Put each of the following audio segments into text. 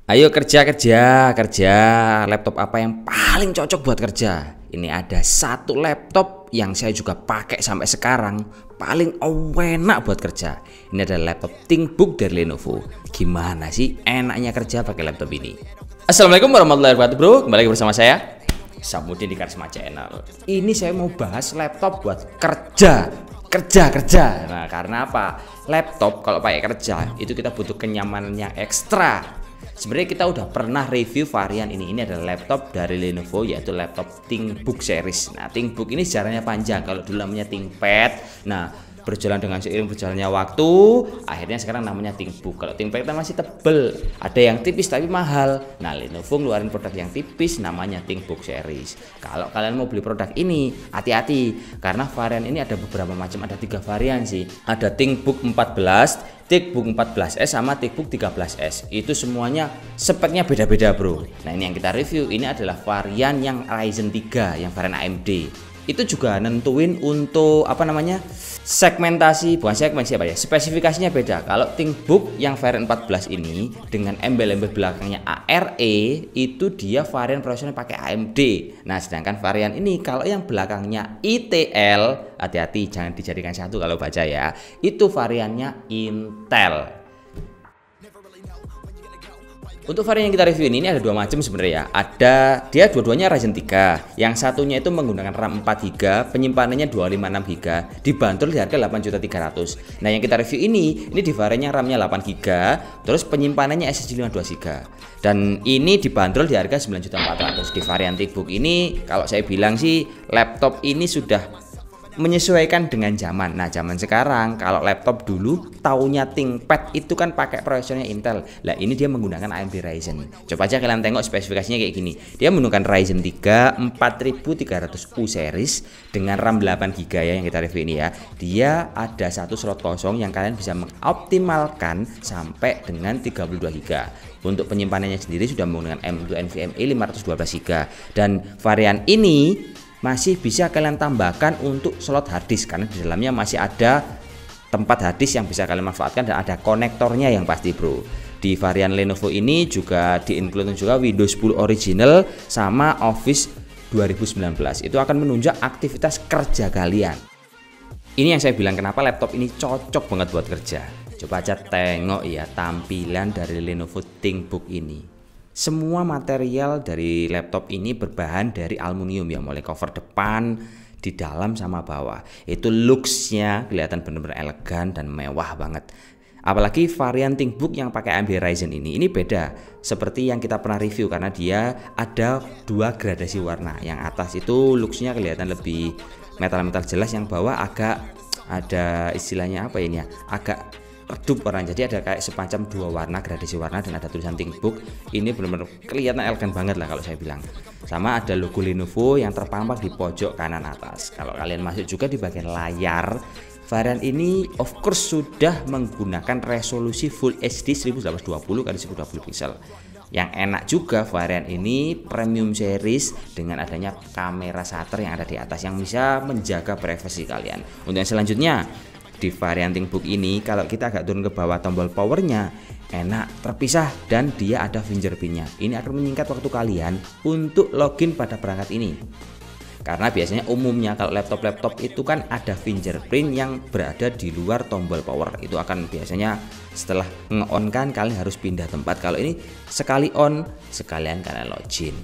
Ayo kerja kerja kerja. Laptop apa yang paling cocok buat kerja? Ini ada satu laptop yang saya juga pakai sampai sekarang, paling enak buat kerja. Ini ada laptop ThinkBook dari Lenovo. Gimana sih enaknya kerja pakai laptop ini? Assalamualaikum warahmatullahi wabarakatuh, bro. Kembali lagi bersama saya Samudin di Karisma Channel. Ini saya mau bahas laptop buat kerja. Nah, karena apa? Laptop kalau pakai kerja itu kita butuh kenyamanan yang ekstra. Sebenarnya kita udah pernah review varian ini. Ini adalah laptop dari Lenovo, yaitu laptop ThinkBook series. Nah, ThinkBook ini sejarahnya panjang. Kalau dulu namanya ThinkPad. Nah, berjalan dengan seiring berjalannya waktu, akhirnya sekarang namanya ThinkBook. Kalau ThinkPad kan masih tebel, ada yang tipis tapi mahal. Nah, Lenovo ngeluarin produk yang tipis, namanya ThinkBook series. Kalau kalian mau beli produk ini, hati-hati, karena varian ini ada beberapa macam, ada 3 varian sih. Ada ThinkBook 14, ThinkBook 14S sama ThinkBook 13S. Itu semuanya speknya beda-beda, bro. Nah, ini yang kita review, ini adalah varian yang Ryzen 3, yang varian AMD. Itu juga nentuin untuk apa namanya, segmentasi, bukan segmentasi apa ya, spesifikasinya beda. Kalau ThinkBook yang varian 14 ini dengan embel-embel belakangnya ARE, itu dia varian prosesornya pakai AMD. Nah, sedangkan varian ini kalau yang belakangnya ITL, hati-hati jangan dijadikan satu kalau baca ya, itu variannya Intel. Untuk varian yang kita review ini ada 2 macam sebenarnya ya. Ada dia dua-duanya Ryzen 3. Yang satunya itu menggunakan RAM 4GB, penyimpanannya 256GB, dibanderol di harga 8.300.000. Nah, yang kita review ini di varian yang RAM-nya 8GB, terus penyimpanannya SSD 52GB. Dan ini dibanderol di harga 9.400.000. Di varian ThinkBook ini kalau saya bilang sih laptop ini sudah menyesuaikan dengan zaman. Nah, zaman sekarang kalau laptop dulu taunya ThinkPad itu kan pakai prosesornya Intel. Lah, ini dia menggunakan AMD Ryzen. Coba aja kalian tengok spesifikasinya kayak gini. Dia menggunakan Ryzen 3 4300U series dengan RAM 8GB ya, yang kita review ini ya. Dia ada satu slot kosong yang kalian bisa mengoptimalkan sampai dengan 32GB. Untuk penyimpanannya sendiri sudah menggunakan M.2 NVMe 512GB, dan varian ini masih bisa kalian tambahkan untuk slot harddisk karena di dalamnya masih ada tempat harddisk yang bisa kalian manfaatkan dan ada konektornya yang pasti, bro. Di varian Lenovo ini juga di-include juga Windows 10 original sama Office 2019. Itu akan menunjang aktivitas kerja kalian. Ini yang saya bilang kenapa laptop ini cocok banget buat kerja. Coba aja tengok ya tampilan dari Lenovo ThinkBook ini. Semua material dari laptop ini berbahan dari aluminium ya, mulai cover depan, di dalam sama bawah. Itu looksnya kelihatan benar-benar elegan dan mewah banget. Apalagi varian ThinkBook yang pakai AMD Ryzen ini beda seperti yang kita pernah review karena dia ada 2 gradasi warna. Yang atas itu looksnya kelihatan lebih metal-metal jelas, yang bawah agak ada istilahnya apa ini ya, agak redup warna. Jadi ada kayak semacam 2 warna, gradasi warna, dan ada tulisan ThinkBook. Ini benar-benar kelihatan elegan banget lah kalau saya bilang. Sama ada logo Lenovo yang terpampang di pojok kanan atas. Kalau kalian masuk juga di bagian layar, varian ini of course sudah menggunakan resolusi Full HD 1820x1020 pixel. Yang enak juga varian ini premium series dengan adanya kamera shutter yang ada di atas yang bisa menjaga privasi kalian. Untuk yang selanjutnya, di varian ThinkBook ini kalau kita agak turun ke bawah, tombol powernya enak terpisah dan dia ada fingerprintnya. Ini akan menyingkat waktu kalian untuk login pada perangkat ini. Karena biasanya umumnya kalau laptop-laptop itu kan ada fingerprint yang berada di luar tombol power. Itu akan biasanya setelah nge-on kan kalian harus pindah tempat. Kalau ini sekali on sekalian kalian login.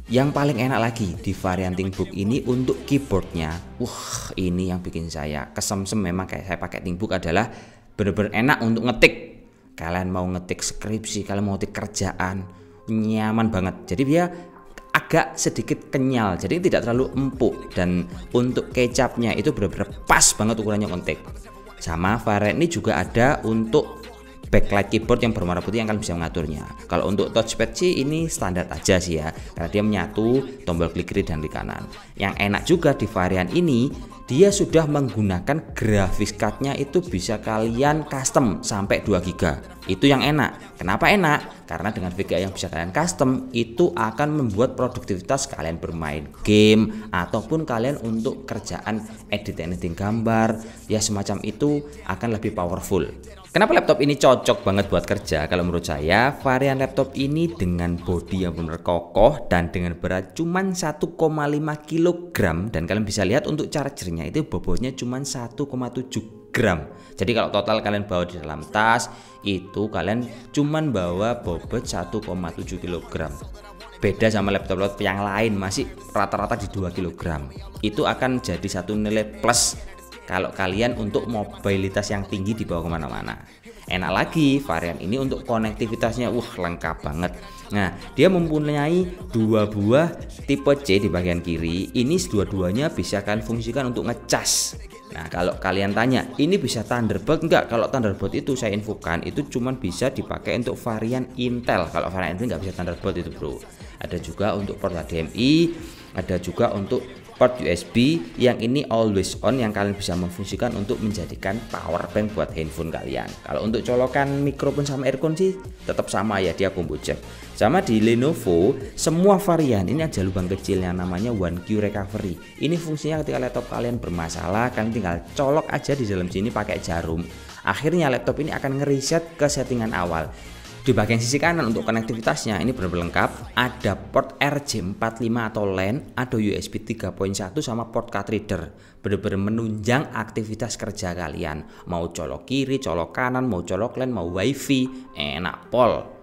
Yang paling enak lagi di varian ThinkBook ini untuk keyboardnya, wah ini yang bikin saya kesemsem. Memang kayak saya pakai ThinkBook adalah bener-bener enak untuk ngetik. Kalian mau ngetik skripsi, kalian mau ngetik kerjaan, nyaman banget. Jadi dia agak sedikit kenyal, jadi tidak terlalu empuk. Dan untuk keycapnya itu bener-bener pas banget ukurannya ngetik. Sama varian ini juga ada untuk backlight keyboard yang berwarna putih yang kalian bisa mengaturnya. Kalau untuk touchpad sih ini standar aja sih ya, karena dia menyatu tombol klik kiri dan klik kanan. Yang enak juga di varian ini, dia sudah menggunakan graphics cardnya itu bisa kalian custom sampai 2 GB. Itu yang enak. Kenapa enak? Karena dengan VGA yang bisa kalian custom itu akan membuat produktivitas kalian bermain game ataupun kalian untuk kerjaan editing gambar ya semacam itu akan lebih powerful. Kenapa laptop ini cocok banget buat kerja? Kalau menurut saya varian laptop ini dengan bodi yang benar kokoh dan dengan berat cuman 1,5 kg, dan kalian bisa lihat untuk chargernya itu bobotnya cuman 1,7 gram. Jadi kalau total kalian bawa di dalam tas itu kalian cuman bawa bobot 1,7 kg. Beda sama laptop yang lain masih rata-rata di 2 kg. Itu akan jadi satu nilai plus kalau kalian untuk mobilitas yang tinggi dibawa kemana-mana. Enak lagi varian ini untuk konektivitasnya lengkap banget. Nah, dia mempunyai 2 buah tipe C di bagian kiri. Ini dua-duanya bisa kalian fungsikan untuk ngecas. Nah, kalau kalian tanya ini bisa Thunderbolt enggak? Kalau Thunderbolt itu saya infokan itu cuman bisa dipakai untuk varian Intel. Kalau varian Intel nggak bisa Thunderbolt itu bro. Ada juga untuk port HDMI, ada juga untuk port USB yang ini always on yang kalian bisa memfungsikan untuk menjadikan power bank buat handphone kalian. Kalau untuk colokan mikrofon sama earphone sih tetap sama ya, dia combo jack. Sama di Lenovo semua varian ini ada lubang kecil yang namanya One Q Recovery. Ini fungsinya ketika laptop kalian bermasalah kalian tinggal colok aja di dalam sini pakai jarum. Akhirnya laptop ini akan ngereset ke settingan awal. Di bagian sisi kanan untuk konektivitasnya ini benar-benar lengkap. Ada port RJ45 atau LAN, ada USB 3.1 sama port card reader. Benar-benar menunjang aktivitas kerja kalian. Mau colok kiri, colok kanan, mau colok LAN, mau WiFi, enak pol.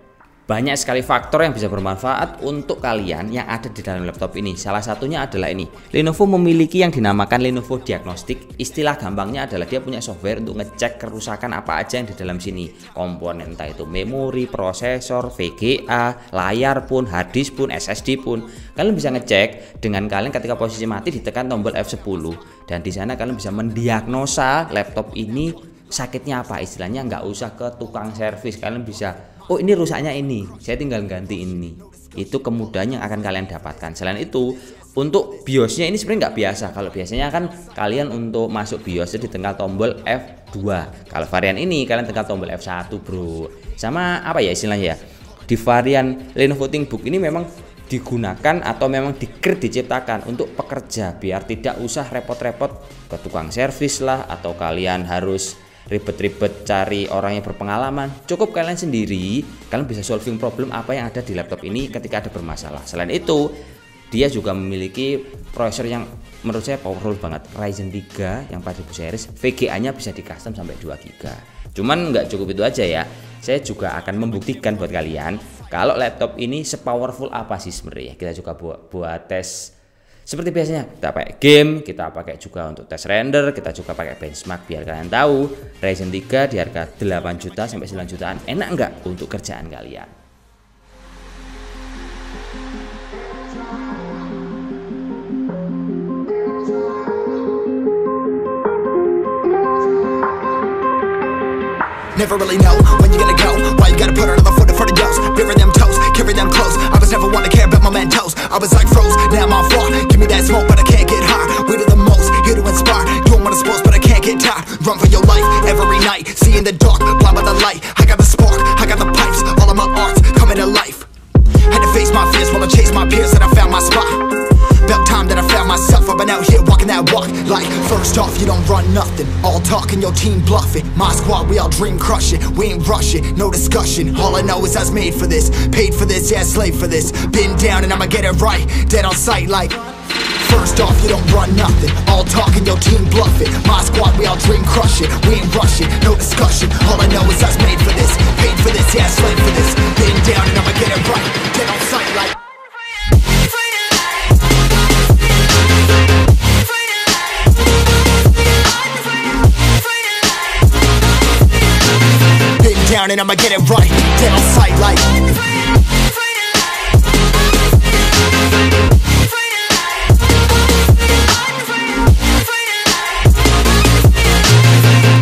Banyak sekali faktor yang bisa bermanfaat untuk kalian yang ada di dalam laptop ini. Salah satunya adalah ini. Lenovo memiliki yang dinamakan Lenovo Diagnostic. Istilah gampangnya adalah dia punya software untuk ngecek kerusakan apa aja yang di dalam sini. Komponen entah itu memori, prosesor, VGA, layar pun, hard disk pun, SSD pun. Kalian bisa ngecek dengan kalian ketika posisi mati ditekan tombol F10 dan di sana kalian bisa mendiagnosa laptop ini sakitnya apa. Istilahnya nggak usah ke tukang servis, kalian bisa oh ini rusaknya ini, saya tinggal ganti ini. Itu kemudahan yang akan kalian dapatkan. Selain itu, untuk BIOSnya ini sebenarnya nggak biasa. Kalau biasanya kan kalian untuk masuk BIOS ditekan tombol F2. Kalau varian ini kalian tekan tombol F1 bro. Sama apa ya istilahnya ya? Di varian Lenovo ThinkBook ini memang digunakan atau memang diciptakan untuk pekerja biar tidak usah repot-repot ke tukang servis lah atau kalian harus ribet-ribet cari orang yang berpengalaman. Cukup kalian sendiri, kalian bisa solving problem apa yang ada di laptop ini ketika ada bermasalah. Selain itu, dia juga memiliki prosesor yang menurut saya powerful banget, Ryzen 3 yang 4000 series. VGA nya bisa di custom sampai 2 GB. Cuman nggak cukup itu aja ya, saya juga akan membuktikan buat kalian kalau laptop ini sepowerful apa sih sebenarnya. Kita juga buat tes seperti biasanya, kita pakai game, kita pakai juga untuk tes render, kita juga pakai benchmark biar kalian tahu Ryzen 3 di harga 8 juta sampai 9 jutaan enak nggak untuk kerjaan kalian. Never really know when you're gonna go. Why you gotta put another foot in front of yours? Bury them toes, carry them close. I was never one to care about my mentos. I was like froze, now I'm on floor. Give me that smoke, but I can't get high. We do the most, here to inspire. Doing what I'm supposed, but I can't get tired. Run for your life, every night. See in the dark, blind by the light. I got the spark, I got the pipes. All of my arts coming to life. Had to face my fears while I chase my peers, and I found my spot. About time that I found myself. I've been out here walking that walk. Like, first off, you don't run nothing. All talking, your team bluffing. My squad, we all dream crushing. We ain't rushing, no discussion. All I know is I was made for this. Paid for this, yeah, slave for this. Been down and I'ma get it right. Dead on sight like, first off, you don't run nothing. All talking, your team bluffing. My squad, we all dream crushing. We ain't rushing, no discussion. All I know is I was made for this. Paid for this, yeah, slave for this. Been down and I'ma get it right. Dead on sight like, down and I'ma get it right. Dead on sight like,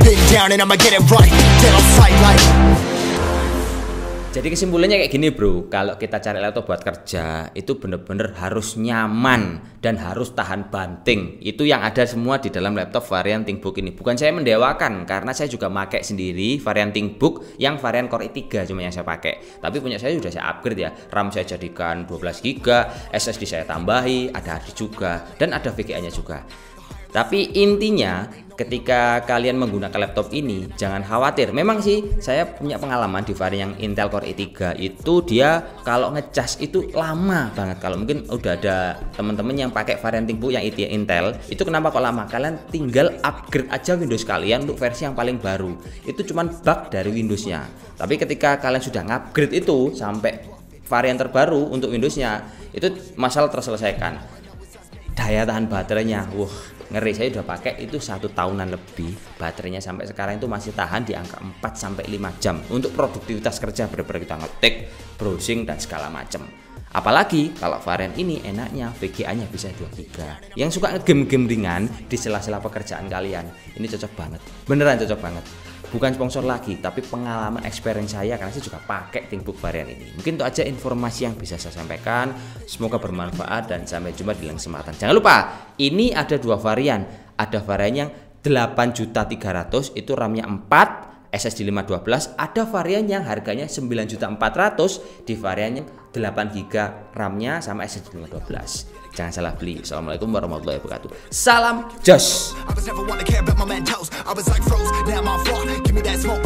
been down and I'ma get it right. Dead on sight like, Jadi kesimpulannya kayak gini bro, kalau kita cari laptop buat kerja itu bener-bener harus nyaman dan harus tahan banting. Itu yang ada semua di dalam laptop varian ThinkBook ini. Bukan saya mendewakan, karena saya juga pakai sendiri varian ThinkBook yang varian Core i3 cuma yang saya pakai. Tapi punya saya sudah saya upgrade ya, RAM saya jadikan 12GB, SSD saya tambahi, ada HDD juga dan ada VGA-nya juga. Tapi intinya ketika kalian menggunakan laptop ini jangan khawatir. Memang sih saya punya pengalaman di varian yang Intel Core i3 itu dia kalau ngecas itu lama banget. Kalau mungkin udah ada teman-teman yang pakai varian ThinkBook yang Intel, itu kenapa kok lama? Kalian tinggal upgrade aja Windows kalian untuk versi yang paling baru. Itu cuman bug dari Windowsnya. Tapi ketika kalian sudah ngupgrade itu sampai varian terbaru untuk Windowsnya, itu masalah terselesaikan. Daya tahan baterainya, ngeri, saya udah pakai itu 1 tahunan lebih, baterainya sampai sekarang itu masih tahan di angka 4-5 jam untuk produktivitas kerja, bener-bener kita ngetik, browsing dan segala macam. Apalagi kalau varian ini enaknya VGA-nya bisa 2GB. Yang suka game-game ringan di sela-sela pekerjaan kalian, ini cocok banget, beneran cocok banget. Bukan sponsor lagi, tapi pengalaman experience saya karena saya juga pakai ThinkBook varian ini. Mungkin itu aja informasi yang bisa saya sampaikan. Semoga bermanfaat dan sampai jumpa di lain kesempatan. Jangan lupa, ini ada 2 varian. Ada varian yang 8.300.000 itu RAM-nya 4, SSD 512. Ada varian yang harganya 9.400.000 di varian yang 8GB RAM-nya sama SSD 512. Jangan salah beli. Assalamualaikum warahmatullahi wabarakatuh. Salam jos. I was never one to care about my mentos. I was like froze, now I'm on floor. Give me that smoke.